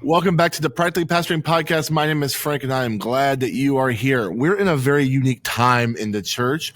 Welcome back to the Practically Pastoring Podcast. My name is Frank, and I am glad that you are here. We're in a very unique time in the church.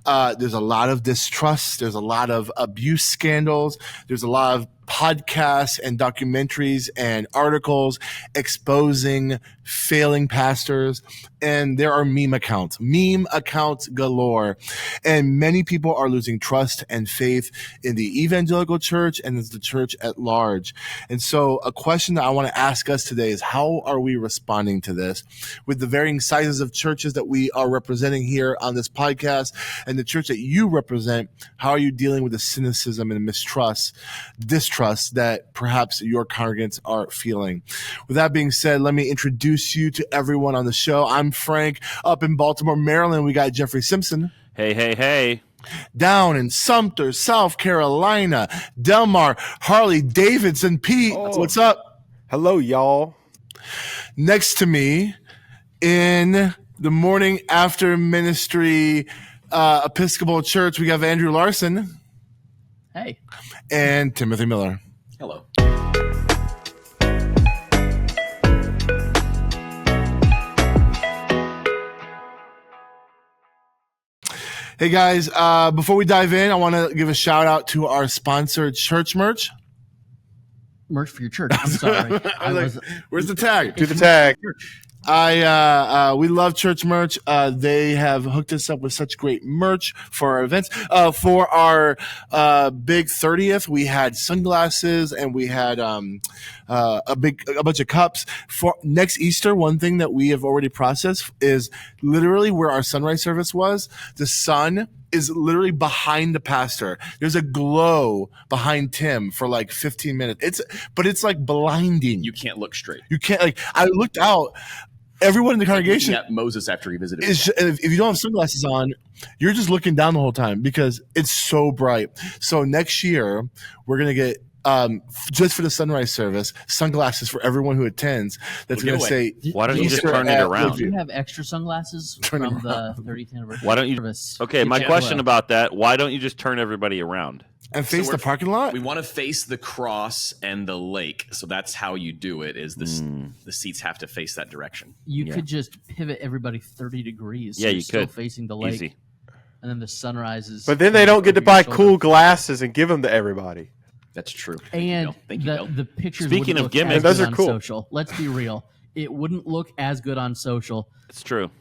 There's a lot of distrust. There's a lot of abuse scandals. There's a lot of podcasts and documentaries and articles exposing failing pastors. And there are meme accounts galore. And many people are losing trust and faith in the evangelical church and the church at large. And so a question that I want to ask us today is, how are we responding to this? With the varying sizes of churches that we are representing here on this podcast and the church that you represent, how are you dealing with the cynicism and distrust that perhaps your congregants are feeling? With that being said, let me introduce you to everyone on the show. I'm Frank. Up in Baltimore, Maryland, we got Jeffrey Simpson. Hey. Down in Sumter, South Carolina, Delmar, Harley Davidson, Pete. Oh. What's up? Hello, y'all. Next to me in the Morning After Ministry Episcopal Church, we have Andrew Larson. Hey. And Timothy Miller. Hello. Hey guys, before we dive in, I want to give a shout out to our sponsored church merch. Merch for your church. I'm sorry. Where's the tag? Do the tag. We love church merch. They have hooked us up with such great merch for our events. For our big 30th, we had sunglasses and we had a bunch of cups. For next Easter, one thing that we have already processed is literally where our sunrise service was. The sun is literally behind the pastor. There's a glow behind Tim for like 15 minutes. It's like blinding. You can't look straight. You can't, I looked out. Everyone in the congregation, at Moses after he visited. If you don't have sunglasses on, you're just looking down the whole time because it's so bright. So next year, we're going to get, just for the sunrise service, sunglasses for everyone who attends. That's going to say, why don't you just turn it around? Do you have extra sunglasses from the 30th anniversary? Why don't you? Service? Okay, my question about that: why don't you just turn everybody around and face the parking lot? We want to face the cross and the lake, so that's how you do it. Is this the seats have to face that direction? You could just pivot everybody 30 degrees. So Yeah, you're you still could. facing the lake, Easy. and then the sunrise is. But then they don't get to over buy your shoulder. cool glasses and give them to everybody. That's true. And Thank you, Bill. the pictures. Speaking wouldn't of look gimmicks- as Those good are on cool. Social. Let's be real. It wouldn't look as good on social. It's true.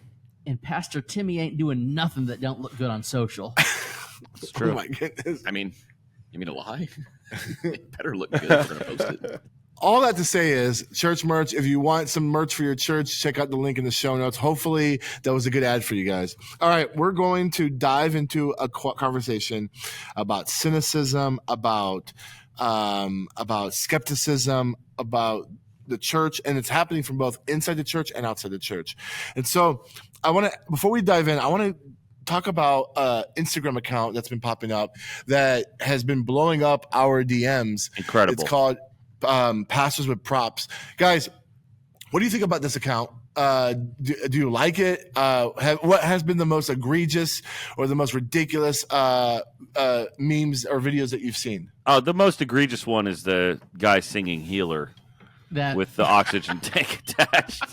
And Pastor Timmy ain't doing nothing that don't look good on social. It's true. Oh my goodness. I mean, you mean a lie? It better look good if we're going to post it. All that to say is church merch. If you want some merch for your church, check out the link in the show notes. Hopefully that was a good ad for you guys. All right. We're going to dive into a conversation about cynicism, about skepticism, about the church, and it's happening from both inside the church and outside the church. And so before we dive in, I want to talk about Instagram account that's been popping up that has been blowing up our DMs. Incredible. It's called Pastors with Props. Guys, what do you think about this account? Do you like it? What has been the most egregious or the most ridiculous memes or videos that you've seen? Oh, the most egregious one is the guy singing "Healer" with the oxygen tank attached.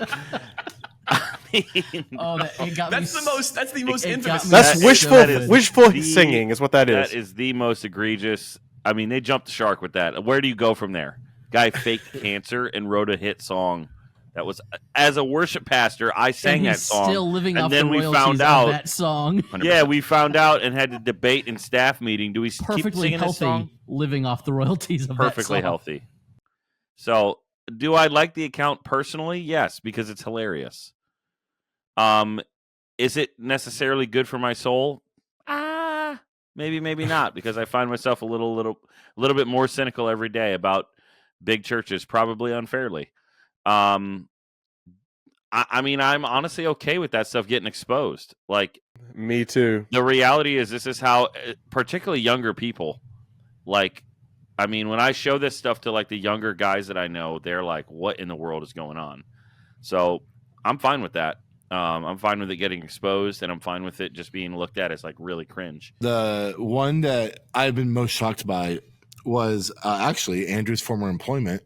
I mean, It got That's me the most. That's the most it infamous. got me That's so wishful good. singing is what that is. That is the most egregious. I mean, they jumped the shark with that. Where do you go from there? Guy faked cancer and wrote a hit song. That was, as a worship pastor, I sang and that he's song. still living and off then the we royalties found of out that song. 100%. Yeah, we found out and had to debate in staff meeting. Do we keep Perfectly singing this song? healthy, living off the royalties of Perfectly that song. healthy. So, do I like the account personally? Yes, because it's hilarious. Is it necessarily good for my soul? Maybe not, because I find myself a little bit more cynical every day about big churches, probably unfairly. I mean, I'm honestly okay with that stuff getting exposed. Like, Me too. the reality is, this is how, particularly younger people, like, I mean, when I show this stuff to like the younger guys that I know, they're like, "What in the world is going on?" So I'm fine with that. I'm fine with it getting exposed, and I'm fine with it just being looked at as like really cringe. The one that I've been most shocked by was actually Andrew's former employment.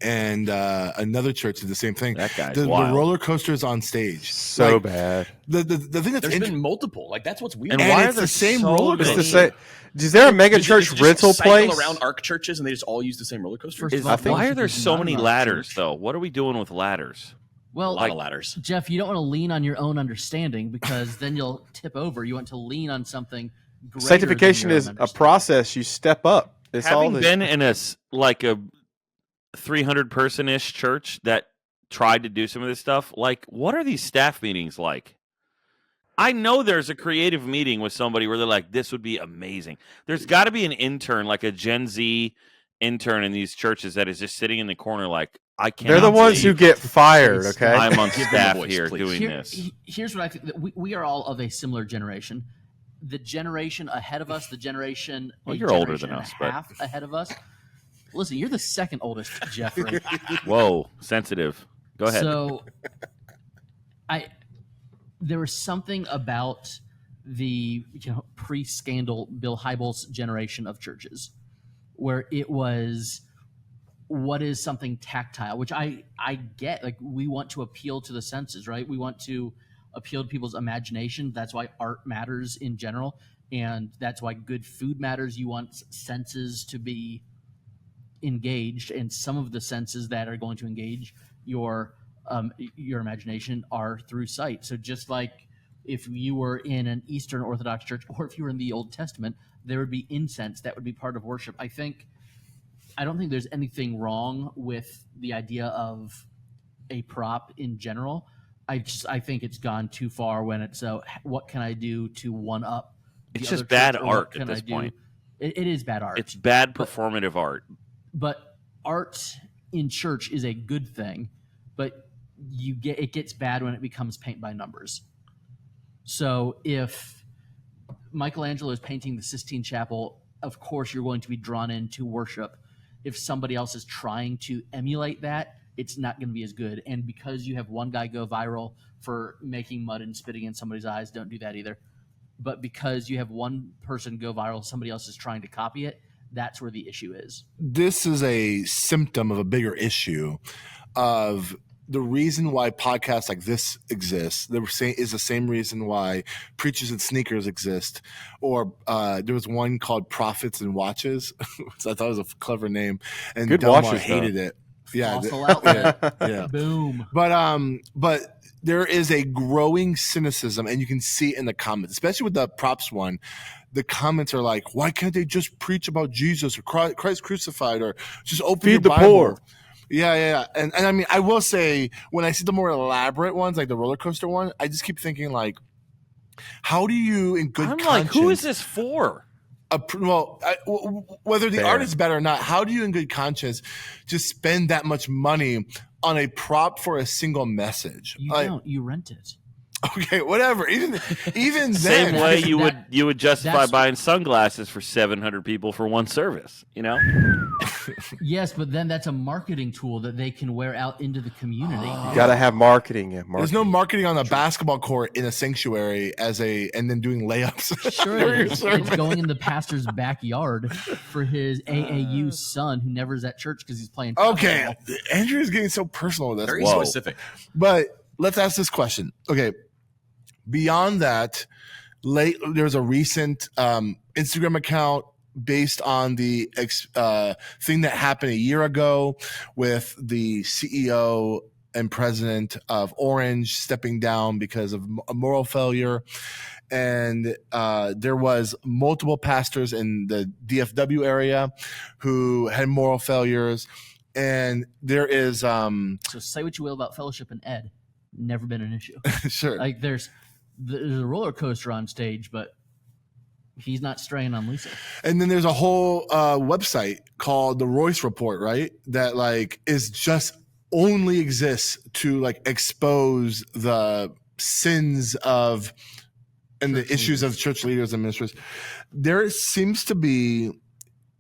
and another church did the same thing. That guy's the wild. roller coasters on stage. So Like, bad. The thing that's There's been multiple. Like that's what's weird. And And why are it's there the same so roller It's many? the same. Is there a mega Does it church just rental cycle place? around ARC churches and they just all use the same roller coaster? First of I all, think- Why are there Fellowship is so not many an art ladders, church. though? What are we doing with ladders? Well, a lot of ladders. Jeff, you don't want to lean on your own understanding because then you'll tip over. You want to lean on something greater Sanctification than your is own a understanding. process. You step up. It's all Having the, been in a 300 person ish church that tried to do some of this stuff, like, what are these staff meetings like? I know there's a creative meeting with somebody where they're like, this would be amazing. There's got to be an intern, like a Gen Z intern in these churches that is just sitting in the corner like, I can't. they're the ones who get fired. Okay. I'm on Give them a staff voice, here please. doing this. Here's what I think. We are all of a similar generation. The generation ahead of us, the generation, Well, a you're older generation than and us, a but- half ahead of us. Listen, you're the second oldest, Jeffrey. Whoa, sensitive. Go ahead. So, there was something about the pre-scandal Bill Hybels generation of churches where it was what is something tactile, which I get. Like, we want to appeal to the senses, right? We want to appeal to people's imagination. That's why art matters in general, and that's why good food matters. You want senses to be engaged, and some of the senses that are going to engage your imagination are through sight. So just like if you were in an Eastern Orthodox church, or if you were in the Old Testament, there would be incense that would be part of worship. I don't think there's anything wrong with the idea of a prop in general. I think it's gone too far when it's what can I do to one up? the It's other just bad church, or what art at can I this do? point. It is bad art. It's bad performative art. But art in church is a good thing, but it gets bad when it becomes paint by numbers. So if Michelangelo is painting the Sistine Chapel, of course you're going to be drawn into worship. If somebody else is trying to emulate that, it's not going to be as good. And because you have one guy go viral for making mud and spitting in somebody's eyes, don't do that either. But because you have one person go viral, somebody else is trying to copy it, that's where the issue is. This is a symptom of a bigger issue of the reason why podcasts like this exist. Is the same reason why Preachers and Sneakers exist, or there was one called Prophets and Watches. So I thought it was a clever name, and Good Delmar watches, though. hated it. Yeah, Fossil outlet. yeah. Boom. But there is a growing cynicism, and you can see it in the comments, especially with the props one. The comments are like, why can't they just preach about Jesus or Christ crucified, or just open your Feed the Bible? poor. Yeah. And I mean, I will say, when I see the more elaborate ones, like the roller coaster one, I just keep thinking, like, how do you, in good I'm conscience, like, who is this for? whether the Fair. art is better or not, how do you, in good conscience, just spend that much money on a prop for a single message? You Like, don't. You rent it. okay, whatever. Even Same then, way That- you would justify that's- buying sunglasses for 700 people for one service. You know, Yes, but then that's a marketing tool that they can wear out into the community. You got to have marketing. Yeah, marketing. there's no marketing on a basketball court in a sanctuary and then doing layups. Sure, during your it's sermon. going in the pastor's backyard for his AAU son who never is at church because he's playing. Okay, football. Andrew is getting so personal with this. Very Whoa. specific. But let's ask this question. Okay, beyond that, there's a recent Instagram account based on the thing that happened a year ago with the CEO and president of Orange stepping down because of a moral failure. And there was multiple pastors in the DFW area who had moral failures. And there is So say what you will about fellowship and Ed, never been an issue. sure. Like there's a roller coaster on stage, but he's not straying on Lisa. And then there's a whole website called the Royce Report, right? That like is just only exists to like expose the sins of and the issues of church leaders and ministers. There seems to be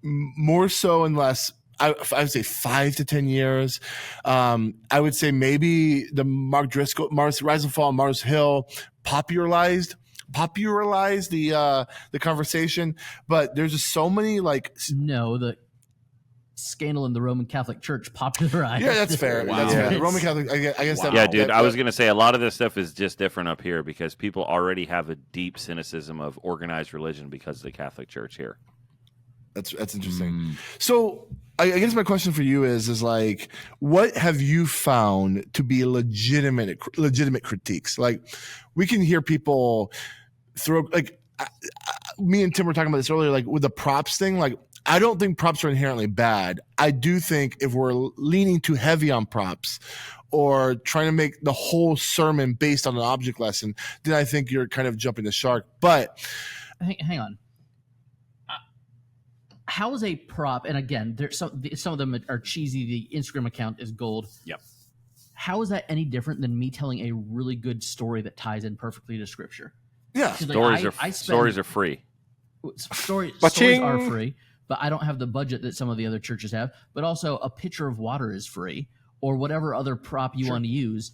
more so and less. I would say 5 to 10 years. I would say maybe the Mark Driscoll, Rise and Fall, Mars Hill popularized the conversation, but there's just so many like No, scandal in the Roman Catholic Church popularized. Yeah, that's fair. Wow. That's fair. Yeah. Roman Catholic. I guess Wow. that. Yeah, dude, that- I was going to say a lot of this stuff is just different up here because people already have a deep cynicism of organized religion because of the Catholic Church here. That's interesting. So I guess my question for you is like, what have you found to be legitimate critiques? Like, we can hear people throw like me and Tim were talking about this earlier, like with the props thing. Like, I don't think props are inherently bad. I do think if we're leaning too heavy on props or trying to make the whole sermon based on an object lesson, then I think you're kind of jumping the shark. But Hang on. How is a prop? And again, there's some of them are cheesy. The Instagram account is gold. Yep. How is that any different than me telling a really good story that ties in perfectly to Scripture? yeah, 'Cause, like, Stories are free. stories Ba-ching. are free, but I don't have the budget that some of the other churches have. But also, a pitcher of water is free, or whatever other prop you want to use.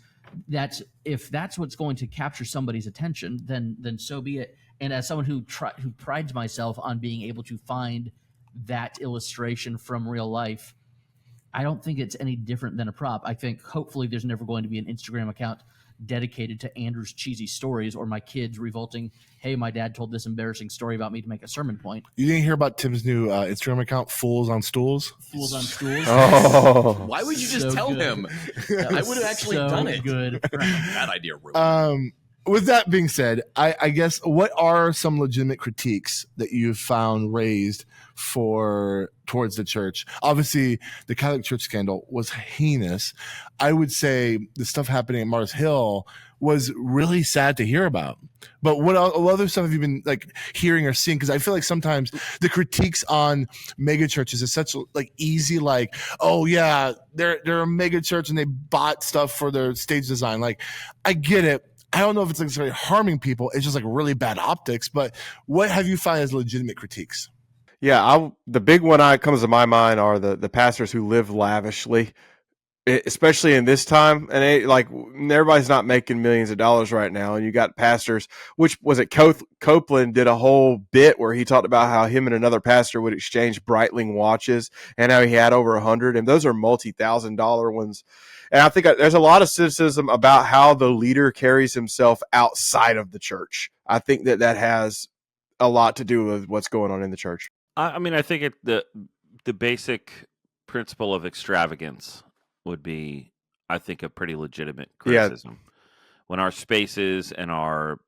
If that's what's going to capture somebody's attention, then so be it. And as someone who prides myself on being able to find that illustration from real life, I don't think it's any different than a prop. I think hopefully there's never going to be an Instagram account dedicated to Andrew's cheesy stories or my kids revolting, hey, my dad told this embarrassing story about me to make a sermon point. you didn't hear about Tim's new Instagram account, Fools on Stools? Fools on stools. Oh, Why would you just So tell good. him? I would have actually So done it. good. Bad idea. Ruined. With that being said, I guess what are some legitimate critiques that you've found raised towards the church? Obviously, the Catholic Church scandal was heinous. I would say the stuff happening at Mars Hill was really sad to hear about. But what other stuff have you been like hearing or seeing? Because I feel like sometimes the critiques on mega churches is such like easy, like, oh yeah, they're a mega church and they bought stuff for their stage design. Like, I get it. I don't know if it's necessarily harming people. It's just like really bad optics. But what have you found as legitimate critiques? yeah. The big one that comes to my mind are the pastors who live lavishly, especially in this time. And everybody's not making millions of dollars right now. And you got pastors, which was it? Copeland did a whole bit where he talked about how him and another pastor would exchange Breitling watches and how he had over 100, and those are multi-$1,000 ones. And I think there's a lot of cynicism about how the leader carries himself outside of the church. I think that has a lot to do with what's going on in the church. I mean, I think the basic principle of extravagance would be, I think, a pretty legitimate criticism. When our spaces and our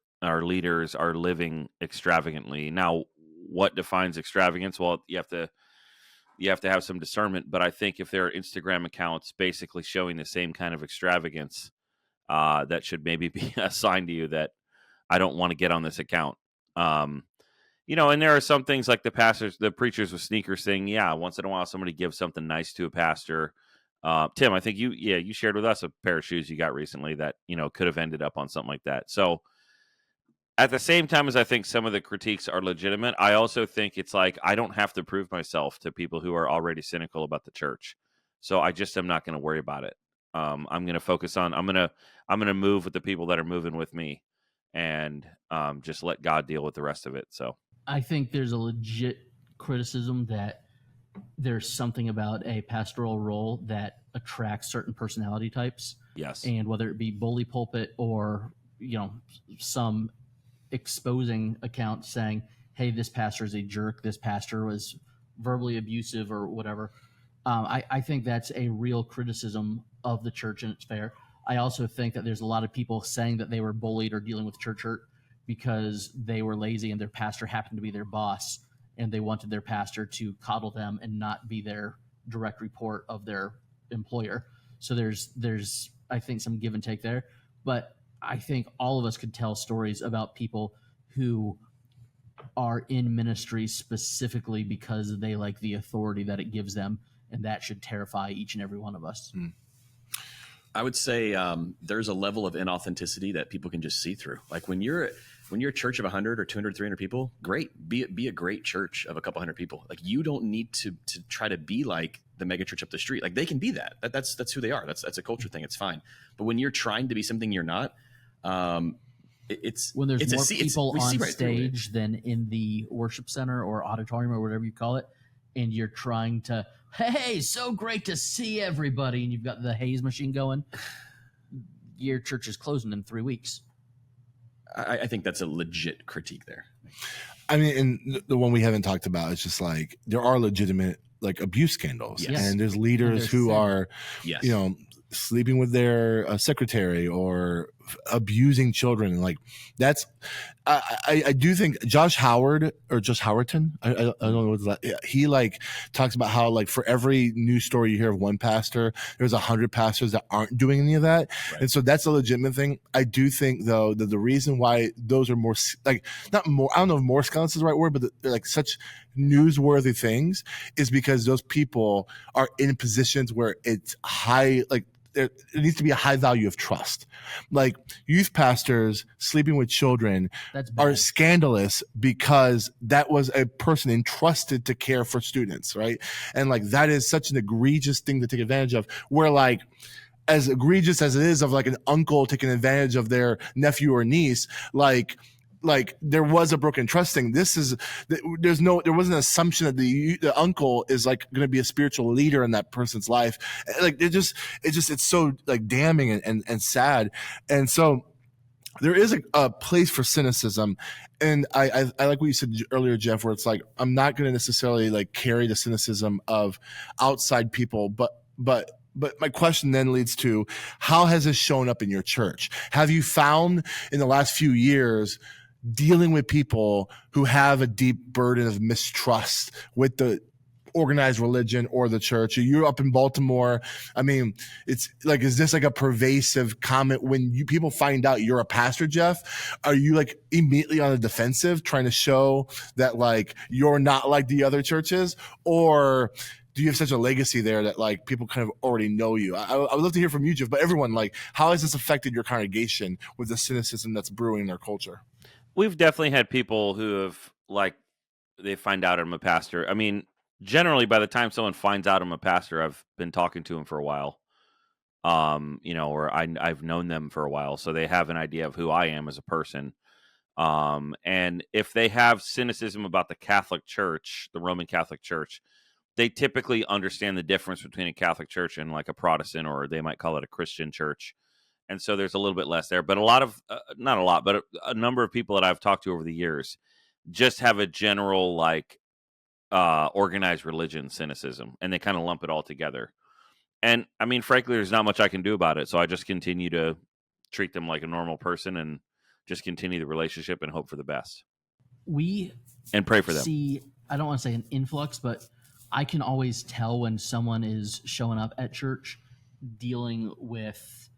leaders are living extravagantly. Now, what defines extravagance? Well, you have to have some discernment. But I think if there are Instagram accounts basically showing the same kind of extravagance, that should maybe be a sign to you that I don't want to get on this account. And there are some things like the preachers with sneakers thing. Yeah, once in a while somebody gives something nice to a pastor. Tim, I think you shared with us a pair of shoes you got recently that, could have ended up on something like that. So at the same time as I think some of the critiques are legitimate, I also think it's like I don't have to prove myself to people who are already cynical about the church. So I just am not going to worry about it. I'm going to focus on I'm going to move with the people that are moving with me, and just let God deal with the rest of it. So I think there's a legit criticism that there's something about a pastoral role that attracts certain personality types. yes, And whether it be bully pulpit or, some exposing account saying, hey, this pastor is a jerk, this pastor was verbally abusive or whatever. I think that's a real criticism of the church, and it's fair. I also think that there's a lot of people saying that they were bullied or dealing with church hurt because they were lazy and their pastor happened to be their boss, and they wanted their pastor to coddle them and not be their direct report of their employer. So there's I think some give and take there. But I think all of us could tell stories about people who are in ministry specifically because they like the authority that it gives them, and that should terrify each and every one of us. I would say there's a level of inauthenticity that people can just see through. Like when you're a church of 100 or 200, 300 people, great. Be a great church of a couple hundred people. Like you don't need to try to be like the mega church up the street. Like they can be that. That's who they are. That's a culture thing. It's fine. But when you're trying to be something you're not, it's when there's it's more we people see on right through it. stage than in the worship center or auditorium or whatever you call it, and you're trying to, hey, so great to see everybody, and you've got the haze machine going, your church is closing in 3 weeks. I think that's a legit critique there. I mean, and the one we haven't talked about is just like there are legitimate like abuse scandals, Yes. and there's leaders who sin. are, Yes. you know, sleeping with their secretary or abusing children. Like that's, I do think Josh Howard or just Howerton, I don't know what's that. He like talks about how like for every news story you hear of one pastor, there's 100 pastors that aren't doing any of that. Right. And so that's a legitimate thing. I do think though that the reason why those are more like not more, I don't know if more scandalous is the right word, but they're like such newsworthy things is because those people are in positions where it's high, like there needs to be a high value of trust. Like youth pastors sleeping with children That's bad. are scandalous because that was a person entrusted to care for students, right? And like that is such an egregious thing to take advantage of. Where like as egregious as it is of like an uncle taking advantage of their nephew or niece, like there was a broken trust thing. There wasn't an assumption that the uncle is like going to be a spiritual leader in that person's life. Like it's so like damning and sad. And so there is a place for cynicism. And I like what you said earlier, Jeff, where it's like, I'm not going to necessarily like carry the cynicism of outside people, but my question then leads to how has this shown up in your church? Have you found in the last few years dealing with people who have a deep burden of mistrust with the organized religion or the church? You're up in Baltimore. I mean, it's like, is this like a pervasive comment when people find out you're a pastor, Jeff? Are you like immediately on the defensive trying to show that like you're not like the other churches? Or do you have such a legacy there that like people kind of already know you? I would love to hear from you, Jeff, but everyone, like, how has this affected your congregation with the cynicism that's brewing in their culture? We've definitely had people who have, like, they find out I'm a pastor. I mean, generally, by the time someone finds out I'm a pastor, I've been talking to them for a while. Or I've known them for a while, so they have an idea of who I am as a person. And if they have cynicism about the Catholic Church, the Roman Catholic Church, they typically understand the difference between a Catholic church and like a Protestant, or they might call it a Christian church. And so there's a little bit less there, but not a lot, but a number of people that I've talked to over the years just have a general like organized religion cynicism, and they kind of lump it all together. And I mean, frankly, there's not much I can do about it. So I just continue to treat them like a normal person and just continue the relationship and hope for the best. And pray for them. I don't want to say an influx, but I can always tell when someone is showing up at church dealing with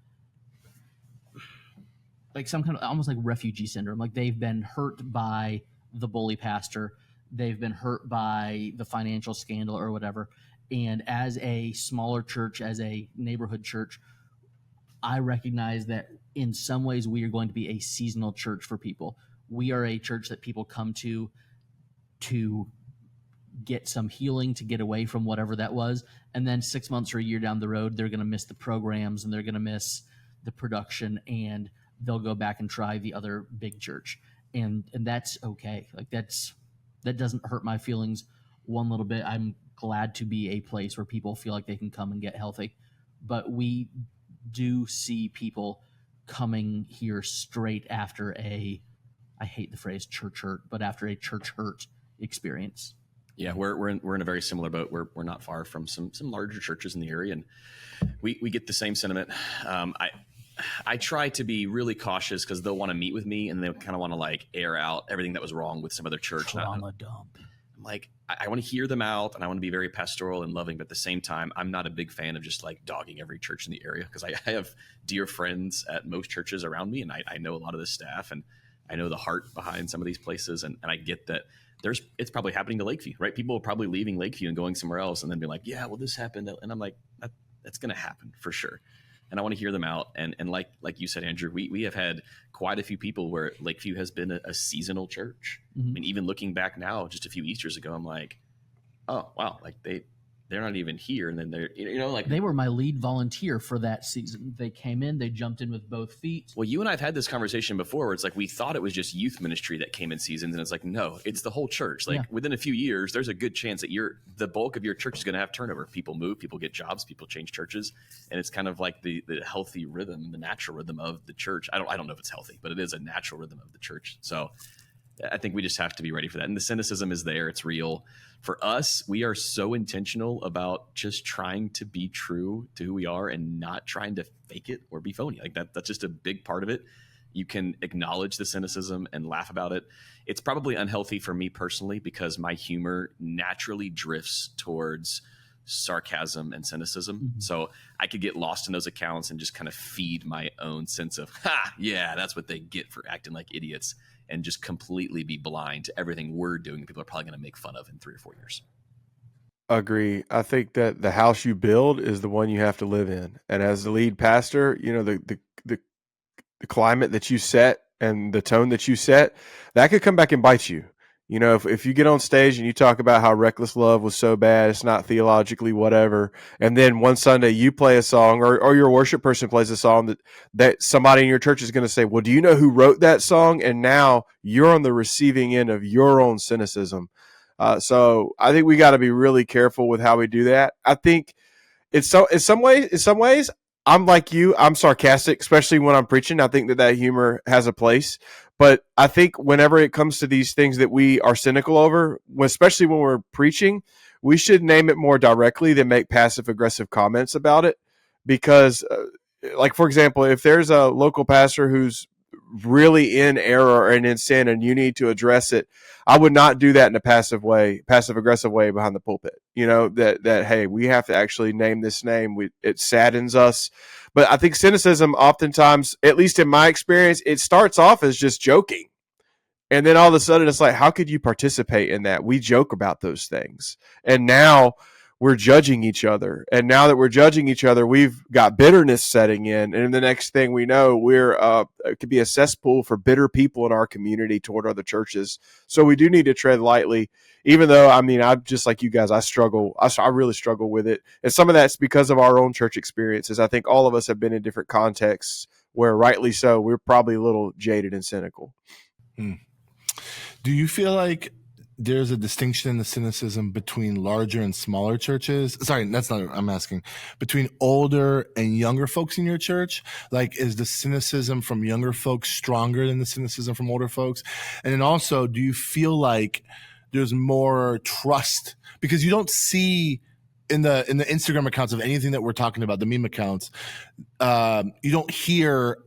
like some kind of almost like refugee syndrome. Like they've been hurt by the bully pastor. They've been hurt by the financial scandal or whatever. And as a smaller church, as a neighborhood church, I recognize that in some ways we are going to be a seasonal church for people. We are a church that people come to get some healing, to get away from whatever that was. And then 6 months or a year down the road, they're going to miss the programs and they're going to miss the production, and they'll go back and try the other big church. And that's okay. Like that doesn't hurt my feelings one little bit. I'm glad to be a place where people feel like they can come and get healthy. But we do see people coming here straight after I hate the phrase church hurt, but after a church hurt experience. Yeah, we're in a very similar boat. We're not far from some larger churches in the area, and we get the same sentiment. I try to be really cautious because they'll want to meet with me and they kind of want to like air out everything that was wrong with some other church. Trauma dump. I'm like, I want to hear them out and I want to be very pastoral and loving, but at the same time, I'm not a big fan of just like dogging every church in the area, because I have dear friends at most churches around me, and I know a lot of the staff, and I know the heart behind some of these places, and I get that it's probably happening to Lakeview, right? People are probably leaving Lakeview and going somewhere else and then be like, yeah, well, this happened. And I'm like, that's going to happen for sure. And I want to hear them out. And like you said, Andrew, we have had quite a few people where Lakeview has been a seasonal church. Mm-hmm. I mean, even looking back now, just a few Easters ago, I'm like, oh, wow, like they're they're not even here, and then they're like they were my lead volunteer for that season. They came in, they jumped in with both feet. Well, you and I have had this conversation before where it's like we thought it was just youth ministry that came in seasons, and it's like, no, it's the whole church. Like within a few years, there's a good chance that the bulk of your church is going to have turnover. People move, people get jobs, people change churches, and it's kind of like the healthy rhythm, the natural rhythm of the church. I don't know if it's healthy, but it is a natural rhythm of the church. So I think we just have to be ready for that. And the cynicism is there. It's real. For us, we are so intentional about just trying to be true to who we are and not trying to fake it or be phony. Like that's just a big part of it. You can acknowledge the cynicism and laugh about it. It's probably unhealthy for me personally because my humor naturally drifts towards sarcasm and cynicism. Mm-hmm. So I could get lost in those accounts and just kind of feed my own sense of, yeah, that's what they get for acting like idiots, and just completely be blind to everything we're doing. People are probably going to make fun of in 3 or 4 years. Agree. I think that the house you build is the one you have to live in. And as the lead pastor, the climate that you set and the tone that you set, that could come back and bite you. If you get on stage and you talk about how reckless love was so bad, it's not theologically whatever, and then one Sunday you play a song or your worship person plays a song that somebody in your church is going to say, well, do you know who wrote that song? And now you're on the receiving end of your own cynicism. So I think we got to be really careful with how we do that. I think in some ways, I'm like you. I'm sarcastic, especially when I'm preaching. I think that humor has a place. But I think whenever it comes to these things that we are cynical over, especially when we're preaching, we should name it more directly than make passive-aggressive comments about it. Because, like, for example, if there's a local pastor who's really in error and in sin and you need to address it, I would not do that in a passive-aggressive way behind the pulpit. That hey, we have to actually name this name. It saddens us. But I think cynicism oftentimes, at least in my experience, it starts off as just joking. And then all of a sudden it's like, how could you participate in that? We joke about those things. And now we're judging each other. And now that we're judging each other, we've got bitterness setting in. And the next thing we know, it could be a cesspool for bitter people in our community toward other churches. So we do need to tread lightly, even though, I'm just like you guys, I really struggle with it. And some of that's because of our own church experiences. I think all of us have been in different contexts where, rightly so, we're probably a little jaded and cynical. Do you feel like there's a distinction in the cynicism between larger and smaller churches? Sorry, that's not what I'm asking. Between older and younger folks in your church? Like, is the cynicism from younger folks stronger than the cynicism from older folks? And then also, do you feel like there's more trust? Because you don't see in the Instagram accounts of anything that we're talking about, the meme accounts, you don't hear...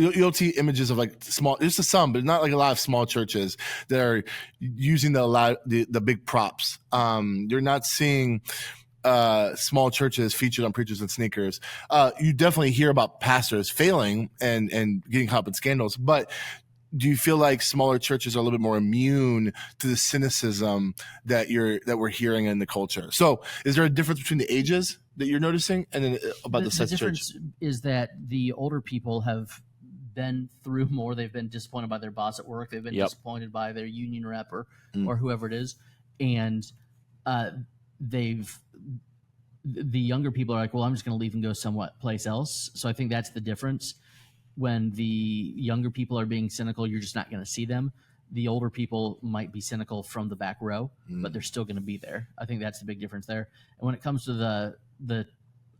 You'll see images of like small, there's some, but not like a lot of small churches that are using the big props. You're not seeing small churches featured on preachers and sneakers. You definitely hear about pastors failing and getting caught up in scandals, but do you feel like smaller churches are a little bit more immune to the cynicism that we're hearing in the culture? So is there a difference between the ages that you're noticing and then about the size of church? The difference is that the older people have been through more. They've been disappointed by their boss at work. They've been disappointed by their union rep or whoever it is. And the younger people are like, well, I'm just going to leave and go someplace else. So I think that's the difference. When the younger people are being cynical, you're just not going to see them. The older people might be cynical from the back row, but they're still going to be there. I think that's the big difference there. And when it comes to the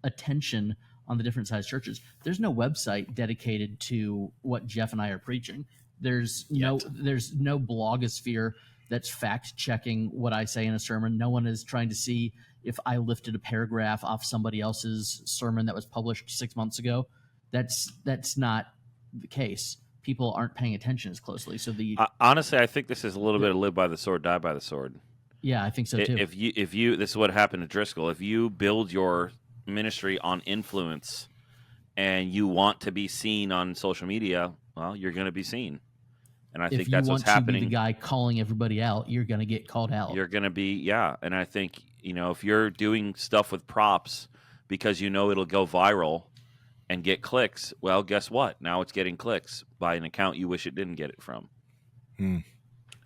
attention on the different size churches, there's no website dedicated to what Jeff and I are preaching. There's no blogosphere that's fact checking what I say in a sermon. No one is trying to see if I lifted a paragraph off somebody else's sermon that was published 6 months ago. That's not the case. People aren't paying attention as closely. So honestly, I think this is a little bit of live by the sword, die by the sword. Yeah, I think so too. If you this is what happened to Driscoll. If you build your ministry on influence and you want to be seen on social media, well, you're going to be seen. And I think that's what's happening. If you want to be the guy calling everybody out, you're going to get called out. You're going to be, and I think, if you're doing stuff with props because it'll go viral and get clicks, well, guess what? Now it's getting clicks by an account you wish it didn't get it from.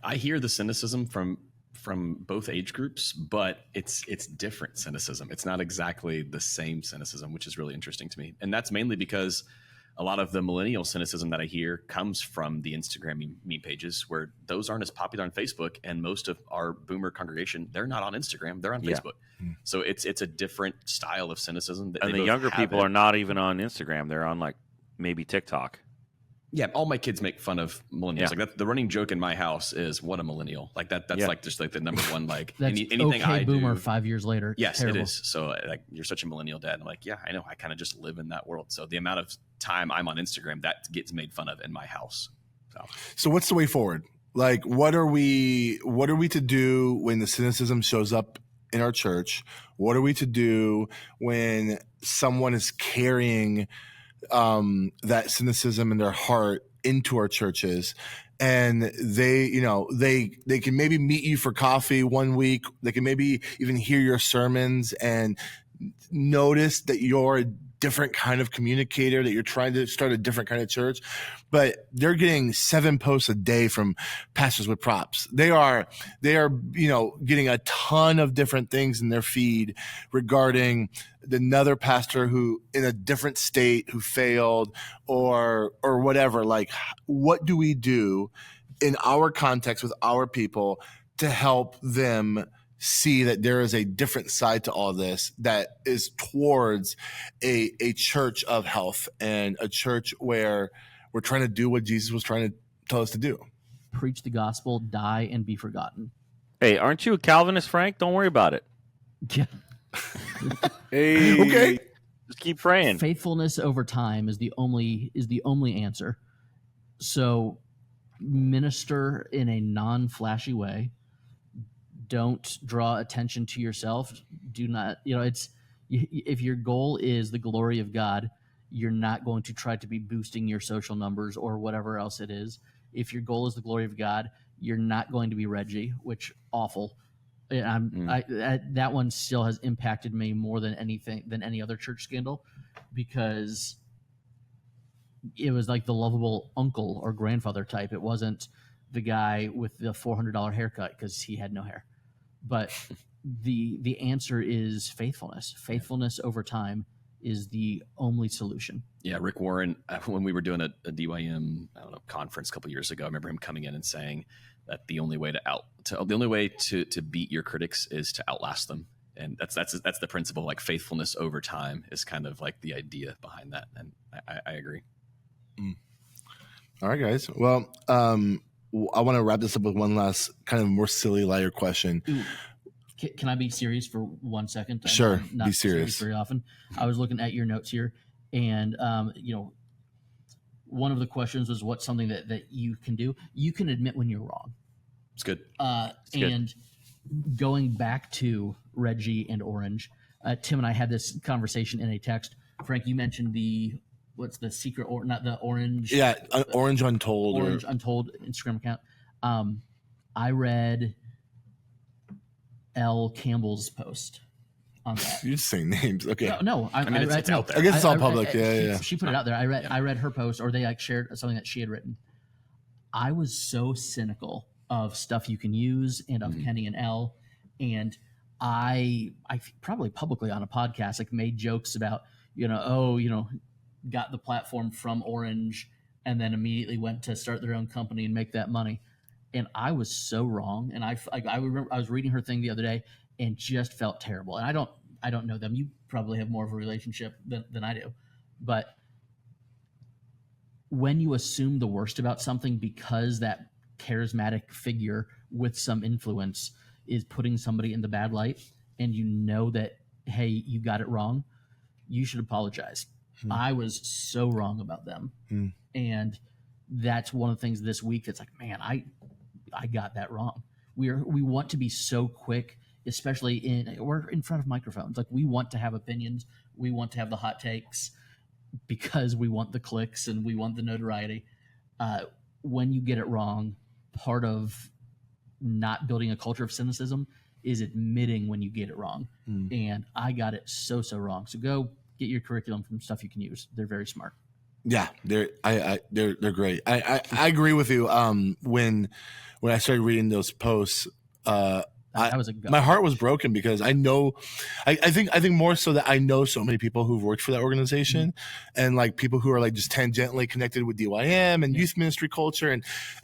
I hear the cynicism from from both age groups, but it's different cynicism. It's not exactly the same cynicism, which is really interesting to me. And that's mainly because a lot of the millennial cynicism that I hear comes from the Instagram meme pages, where those aren't as popular on Facebook. And most of our boomer congregation, they're not on Instagram, they're on Yeah. Facebook. So it's a different style of cynicism. That And they the both younger have people it. are not even on Instagram. They're on like maybe TikTok. Yeah, all my kids make fun of millennials. Yeah. Like that, the running joke in my house is what a millennial. Like that's Yeah. like just like the number one like That's anything okay, I boomer. do. 5 years later. Yes, Terrible. it is. So like you're such a millennial dad. I'm like, yeah, I know. I kind of just live in that world. So the amount of time I'm on Instagram, that gets made fun of in my house. So what's the way forward? Like, what are we to do when the cynicism shows up in our church? What are we to do when someone is carrying that cynicism in their heart into our churches, and they can maybe meet you for coffee one week, they can maybe even hear your sermons and notice that you're a different kind of communicator, that you're trying to start a different kind of church, but they're getting 7 posts a day from pastors with props. They are getting a ton of different things in their feed regarding another pastor who in a different state who failed or whatever. Like, what do we do in our context with our people to help them see that there is a different side to all this that is towards a church of health and a church where we're trying to do what Jesus was trying to tell us to do? Preach the gospel, die, and be forgotten. Hey, aren't you a Calvinist, Frank? Don't worry about it. Yeah. Hey. Okay. Just keep praying. Faithfulness over time is the only answer. So minister in a non-flashy way. Don't draw attention to yourself. Do not, if your goal is the glory of God, you're not going to try to be boosting your social numbers or whatever else it is. If your goal is the glory of God, you're not going to be Reggie, which awful. That one still has impacted me more than any other church scandal, because it was like the lovable uncle or grandfather type. It wasn't the guy with the $400 haircut because he had no hair. But the answer is faithfulness. Faithfulness over time is the only solution. Yeah, Rick Warren, when we were doing a DYM conference a couple years ago, I remember him coming in and saying that the only way to beat your critics is to outlast them, and that's the principle. Like faithfulness over time is kind of like the idea behind that, and I agree. All right, guys. Well, I want to wrap this up with one last kind of more silly, lighter question. Ooh, can I be serious for 1 second? Sure, I'm not be serious. very often. I was looking at your notes here, and one of the questions was what's something that you can do. You can admit when you're wrong. It's good. And going back to Reggie and Orange, Tim and I had this conversation in a text. Frank, you mentioned what's the secret or not the Orange? Yeah, Orange Untold. Orange Untold Instagram account. I read L. Campbell's post on that. You're just saying names. Okay. No, I mean, it's out there. I guess it's all public. Yeah. She put it out there. I read her post, or they like shared something that she had written. I was so cynical of stuff you can use and of Kenny and L, and I probably publicly on a podcast like made jokes about got the platform from Orange and then immediately went to start their own company and make that money. And I was so wrong. And I remember I was reading her thing the other day and just felt terrible. And I don't know them. You probably have more of a relationship than I do. But when you assume the worst about something because that charismatic figure with some influence is putting somebody in the bad light, and you know that, hey, you got it wrong, you should apologize. I was so wrong about them. And that's one of the things this week that's like, man, I got that wrong. We want to be so quick, especially we're in front of microphones. Like, we want to have opinions. We want to have the hot takes because we want the clicks and we want the notoriety. When you get it wrong, part of not building a culture of cynicism is admitting when you get it wrong. And I got it so wrong. So go get your curriculum from stuff you can use. They're very smart. Yeah, they're great. I agree with you. When I started reading those posts, That was a go. My heart was broken because I know, I think more so that I know so many people who've worked for that organization and like people who are like just tangentially connected with DYM and youth ministry culture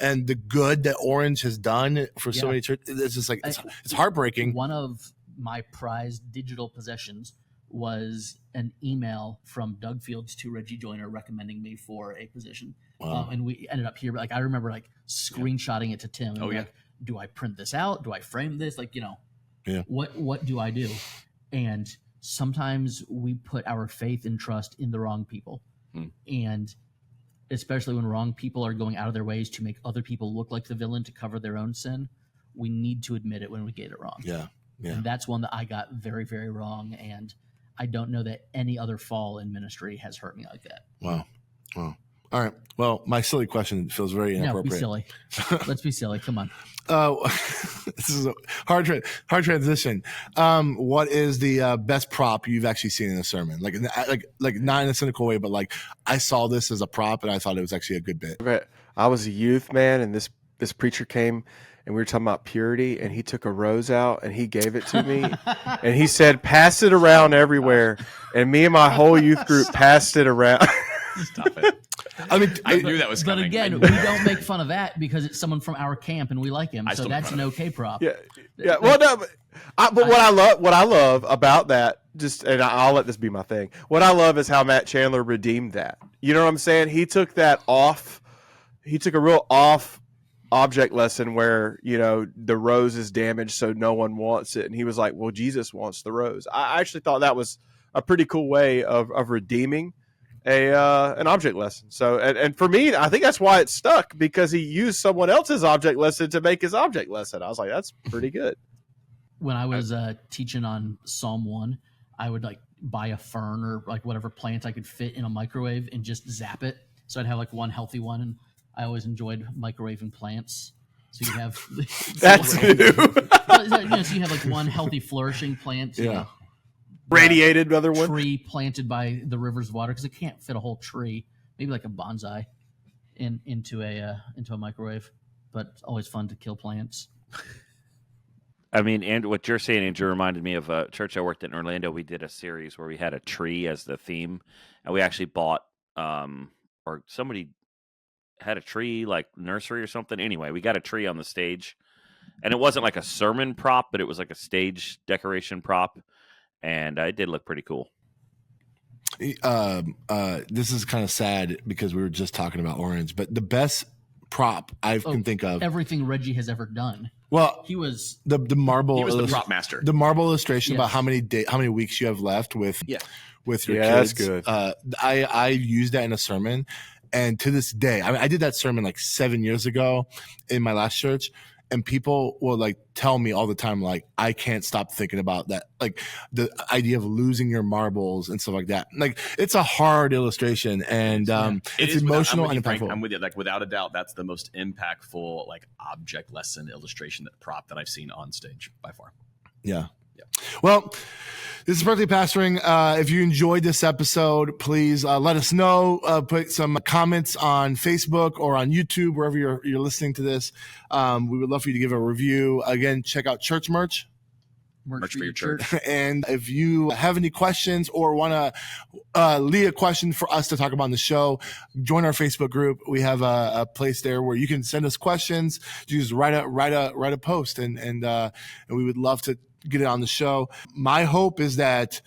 and the good that Orange has done for so many churches. It's just like, it's heartbreaking. One of my prized digital possessions was an email from Doug Fields to Reggie Joyner recommending me for a position. Wow. And we ended up here, but like, I remember like screenshotting it to Tim. And like, do I print this out? Do I frame this? Like, what do I do? And sometimes we put our faith and trust in the wrong people. And especially when wrong people are going out of their ways to make other people look like the villain to cover their own sin, we need to admit it when we get it wrong. Yeah. And that's one that I got very, very wrong. And I don't know that any other fall in ministry has hurt me like that. Wow. All right. Well, my silly question feels very inappropriate. No, be silly. Let's be silly. Come on. This is a hard transition. What is the best prop you've actually seen in a sermon? Like not in a cynical way, but like I saw this as a prop and I thought it was actually a good bit. I was a youth, man, and this preacher came and we were talking about purity, and he took a rose out and he gave it to me, and he said, "Pass it around everywhere." And me and my whole youth group passed it around. Stop it. I mean, I knew that was coming. But again, we don't make fun of that because it's someone from our camp and we like him. So that's an okay prop. Yeah. Well, no, but what I love about that, and I'll let this be my thing. What I love is how Matt Chandler redeemed that. You know what I'm saying? He took that off. He took a real off object lesson where the rose is damaged, so no one wants it, and he was like, "Well, Jesus wants the rose." I actually thought that was a pretty cool way of redeeming an object lesson. So, and for me, I think that's why it stuck, because he used someone else's object lesson to make his object lesson. I was like, that's pretty good. When I was teaching on Psalm 1, I would like buy a fern or like whatever plant I could fit in a microwave and just zap it. So I'd have like one healthy one, and I always enjoyed microwaving plants. So you have that's new. So you have like one healthy flourishing plant. Radiated another one. Tree planted by the rivers of water, because it can't fit a whole tree. Maybe like a bonsai into a microwave. But it's always fun to kill plants. I mean, and what you're saying, Andrew, reminded me of a church I worked at in Orlando. We did a series where we had a tree as the theme, and we actually bought or somebody had a tree, like nursery or something. Anyway, we got a tree on the stage, and it wasn't like a sermon prop, but it was like a stage decoration prop, and it did look pretty cool. This is kind of sad because we were just talking about Orange, but the best prop I can think of, everything Reggie has ever done. Well, he was the marble. He was the prop master. The marble illustration about how many weeks you have left with your kids. That's good. I used that in a sermon, and to this day, I mean, I did that sermon like 7 years ago in my last church, and people will like tell me all the time, like, I can't stop thinking about that, like the idea of losing your marbles and stuff like that. Like, it's a hard illustration, and it's emotional and impactful. I'm with you. Like, without a doubt, that's the most impactful like object lesson illustration prop that I've seen on stage by far. Yeah. Well, this is Birthday Pastoring. If you enjoyed this episode, please let us know. Put some comments on Facebook or on YouTube, wherever you're listening to this. We would love for you to give a review. Again, check out church merch Merch for your church. And if you have any questions or want to leave a question for us to talk about on the show, join our Facebook group. We have a place there where you can send us questions. You just write a post, and we would love to get it on the show. My hope is that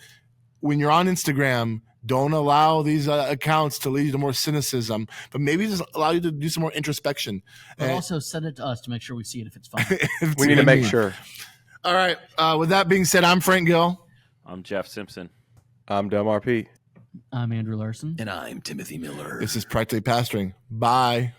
when you're on Instagram, don't allow these accounts to lead you to more cynicism, but maybe just allow you to do some more introspection. But also send it to us to make sure we see it if it's fun. We need to make sure. All right. With that being said, I'm Frank Gill. I'm Jeff Simpson. I'm Delmar P. I'm Andrew Larson. And I'm Timothy Miller. This is Practically Pastoring. Bye.